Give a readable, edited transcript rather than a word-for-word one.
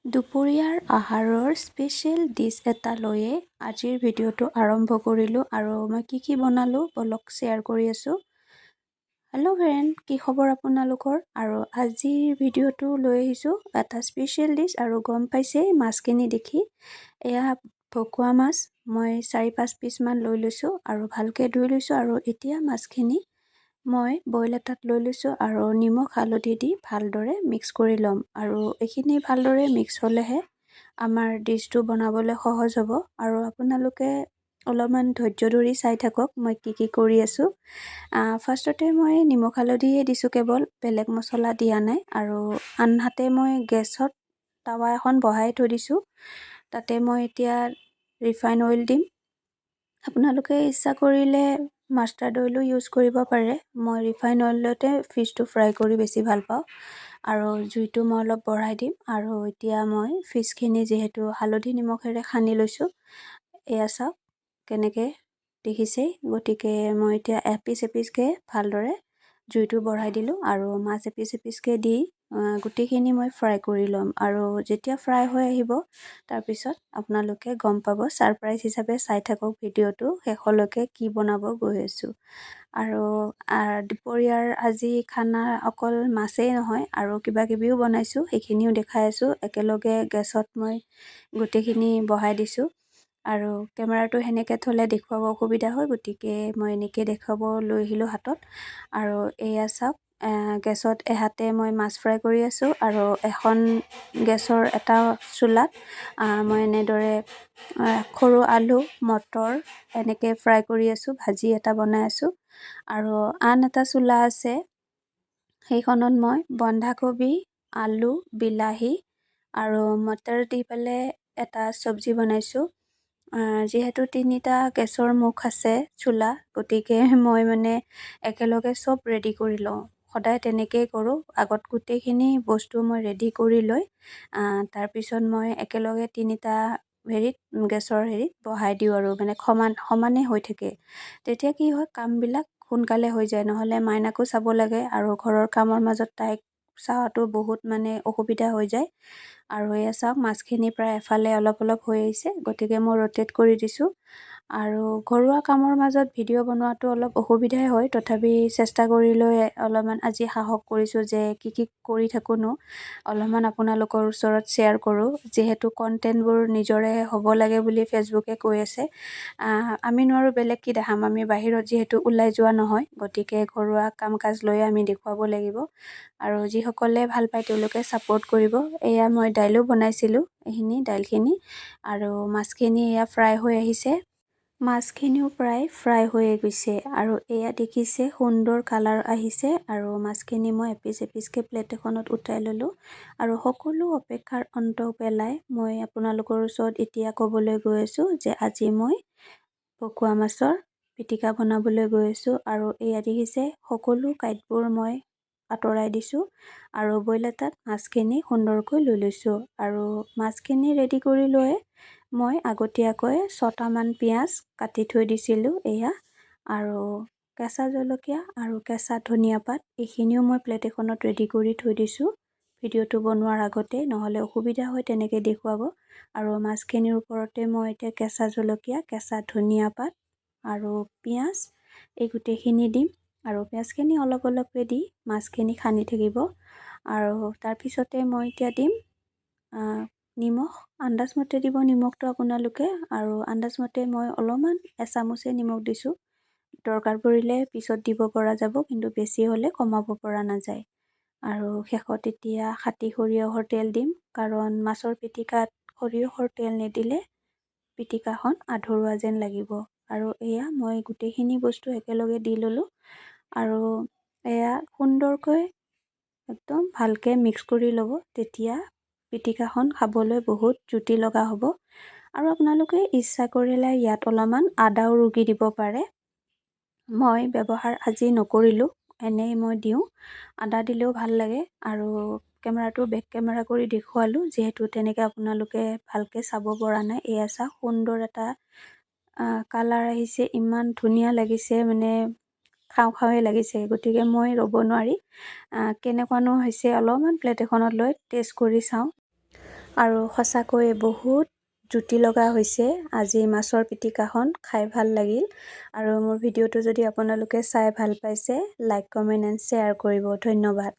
দুপৰীয়াৰ আহাৰৰ special dish এটা লৈয়ে আজিৰ ভিডিঅ'টো আৰম্ভ কৰিলোঁ আৰু মই কি বনালোঁ বলক শ্বেয়াৰ কৰি আছোঁ। হেল্ল' ফ্ৰেণ্ড, কি খবৰ আপোনালোকৰ? আৰু আজিৰ ভিডিঅ'টো লৈ আহিছোঁ এটা স্পেচিয়েল ডিছ আৰু গম পাইছেই মাছখিনি দেখি। এয়া ভকুৱা মাছ মই 4-5 পিচমান লৈ লৈছোঁ আৰু ভালকৈ ধুই লৈছোঁ আৰু এতিয়া মাছখিনি মই বইল এটাত লৈ লৈছোঁ আৰু নিমখ হালধি দি ভালদৰে মিক্স কৰি ল'ম আৰু এইখিনি ভালদৰে মিক্স হ'লেহে আমাৰ ডিছটো বনাবলৈ সহজ হ'ব। আৰু আপোনালোকে অলপমান ধৈৰ্য ধৰি চাই থাকক মই কি কৰি আছোঁ। ফাৰ্ষ্টতে মই নিমখ হালধিয়ে দিছোঁ, কেৱল বেলেগ মছলা দিয়া নাই। আৰু আনহাতে মই গেছত টাৱা এখন বহাই থৈ দিছোঁ, তাতে মই এতিয়া ৰিফাইন অইল দিম। আপোনালোকে ইচ্ছা কৰিলে মাষ্টাৰ্ড অইলো ইউজ কৰিব পাৰে। মই ৰিফাইন অইলতে ফিছটো ফ্ৰাই কৰি বেছি ভাল পাওঁ আৰু জুইটো মই অলপ বঢ়াই দিম। আৰু এতিয়া মই ফিছখিনি যিহেতু হালধি নিমখেৰে সানি লৈছোঁ, এয়া চাওক কেনেকৈ দেখিছেই। গতিকে মই এতিয়া এপিচকৈ ভালদৰে জুইটো বঢ়াই দিলোঁ আৰু মাছ এপিচকৈ দি গোটেইখিনি মই ফ্ৰাই কৰি ল'ম। আৰু যেতিয়া ফ্ৰাই হৈ আহিব তাৰপিছত আপোনালোকে গম পাব। ছাৰপ্ৰাইজ হিচাপে চাই থাকক ভিডিঅ'টো শেষলৈকে কি বনাব গৈ আছোঁ। আৰু দুপৰীয়াৰ আজি খানা অকল মাছেই নহয় আৰু কিবাকিবিও বনাইছোঁ, সেইখিনিও দেখাই আছোঁ। একেলগে গেছত মই গোটেইখিনি বহাই দিছোঁ আৰু কেমেৰাটো সেনেকৈ থ'লে দেখুৱাব অসুবিধা হয়, গতিকে মই এনেকৈ দেখুৱাব লৈ আহিলোঁ হাতত। আৰু এয়া চাওক, গেছত এহাতে মই মাছ ফ্ৰাই কৰি আছোঁ আৰু এখন গেছৰ এটা চুলাত মই এনেদৰে সৰু আলু মটৰ এনেকৈ ফ্ৰাই কৰি আছোঁ, ভাজি এটা বনাই আছোঁ। আৰু আন এটা চুলা আছে, সেইখনত মই বন্ধাকবি, আলু, বিলাহী আৰু মটৰ দি পেলাই এটা চব্জি বনাইছোঁ। যিহেতু 3টা গেছৰ মুখ আছে চুলা, গতিকে মই একেলগে চব ৰেডি কৰি লওঁ। সদায় তেনেকেই কৰোঁ। আগত গোটেইখিনি বস্তু মই ৰেডি কৰি লৈ তাৰপিছত মই একেলগে 3টা গেছৰ হেৰিত বহাই দিওঁ আৰু সমানে হৈ থাকে। তেতিয়া কি হয়, কামবিলাক সোনকালে হৈ যায়। নহ'লে মাইনাকো চাব লাগে আৰু ঘৰৰ কামৰ মাজত তাইক চাৱাটো বহুত অসুবিধা হৈ যায়। আৰু এয়া চাওক, মাছখিনি প্ৰায় এফালে অলপ হৈ আহিছে, গতিকে মই ৰ'টেট কৰি দিছোঁ। আৰু ঘৰুৱা কামৰ মাজত ভিডিঅ' বনোৱাটো অলপ অসুবিধাই হয়, তথাপি চেষ্টা কৰি লৈ অলপমান আজি সাহস কৰিছোঁ যে কি কৰি থাকোঁনো অলপমান আপোনালোকৰ ওচৰত শ্বেয়াৰ কৰোঁ। যিহেতু কণ্টেণ্টবোৰ নিজৰে হ'ব লাগে বুলি ফেচবুকে কৈ আছে। আমি নোৱাৰোঁ, বেলেগ কি দেখাম। আমি বাহিৰত যিহেতু ওলাই যোৱা নহয়, গতিকে ঘৰুৱা কাম কাজ লৈয়ে আমি দেখুৱাব লাগিব। আৰু যিসকলে ভাল পায় তেওঁলোকে ছাপোৰ্ট কৰিব। এয়া মই দাইলো বনাইছিলোঁ, দাইলখিনি আৰু মাছখিনি এয়া ফ্ৰাই হৈ আহিছে। মাছখিনিও প্ৰায় ফ্ৰাই হৈয়ে গৈছে আৰু এয়া দেখিছে সুন্দৰ কালাৰ আহিছে। আৰু মাছখিনি মই এপিচকৈ প্লেট এখনত উঠাই ল'লোঁ আৰু সকলো অপেক্ষাৰ অন্ত পেলাই মই আপোনালোকৰ ওচৰত এতিয়া ক'বলৈ গৈ আছোঁ যে আজি মই ভকুৱা মাছৰ পিটিকা বনাবলৈ গৈ আছোঁ। আৰু এয়া দেখিছে সকলো কাঁইটবোৰ মই আঁতৰাই দিছোঁ আৰু বইল এটাত মাছখিনি সুন্দৰকৈ লৈ লৈছোঁ। আৰু মাছখিনি ৰেডি কৰি লৈ মই আগতীয়াকৈ 6টামান পিঁয়াজ কাটি থৈ দিছিলোঁ এয়া, আৰু কেঁচা জলকীয়া আৰু কেঁচা ধনিয়া পাত এইখিনিও মই প্লেট এখনত ৰেডি কৰি থৈ দিছোঁ ভিডিঅ'টো বনোৱাৰ আগতে, নহ'লে অসুবিধা হয় তেনেকৈ দেখুৱাব। আৰু মাছখিনিৰ ওপৰতে মই এতিয়া কেঁচা জলকীয়া, কেঁচা ধনিয়া পাত আৰু পিঁয়াজ এই গোটেইখিনি দিম। আৰু পিঁয়াজখিনি অলপকৈ দি মাছখিনি সানি থাকিব। আৰু তাৰপিছতে মই এতিয়া দিম নিমখ। আন্দাজমতে দিব নিমখটো আপোনালোকে, আৰু আন্দাজমতে মই অলপমান এচামুচে নিমখ দিছোঁ। দৰকাৰ পৰিলে পিছত দিব পৰা যাব, কিন্তু বেছি হ'লে কমাব পৰা নাযায়। আৰু শেষত এতিয়া খাটি সৰিয়হৰ তেল দিম, কাৰণ মাছৰ পিটিকাত সৰিয়হৰ তেল নিদিলে পিটিকাখন আধৰুৱা যেন লাগিব। আৰু এয়া মই গোটেইখিনি বস্তু একেলগে দি ল'লোঁ আৰু এয়া সুন্দৰকৈ একদম ভালকৈ মিক্স কৰি ল'ব, তেতিয়া পিটিকাখন খাবলৈ বহুত জুতি লগা হ'ব। আৰু আপোনালোকে ইচ্ছা কৰিলে ইয়াত অলপমান আদাও ৰুকি দিব পাৰে। মই ব্যৱহাৰ আজি নকৰিলোঁ, এনেই মই দিওঁ। আদা দিলেও ভাল লাগে। আৰু কেমেৰাটো বেক কেমেৰা কৰি দেখুৱালোঁ, যিহেতু তেনেকৈ আপোনালোকে ভালকৈ চাব পৰা নাই। এয়া চাওক, সুন্দৰ এটা কালাৰ আহিছে, ইমান ধুনীয়া লাগিছে, খাওঁ লাগিছে। গতিকে মই ৰ'ব নোৱাৰি কেনেকুৱানো হৈছে অলপমান প্লেট এখনত লৈ টেষ্ট কৰি চাওঁ। আৰু সঁচাকৈ বহুত জুতি লগা হৈছে আজি মাছৰ পিটিকাখন খাই ভাল লাগিল আৰু মোৰ ভিডিঅ'টো যদি আপোনালোকে চাই ভাল পাইছে লাইক কমেণ্ট এণ্ড শ্বেয়াৰ কৰিব ধন্যবাদ।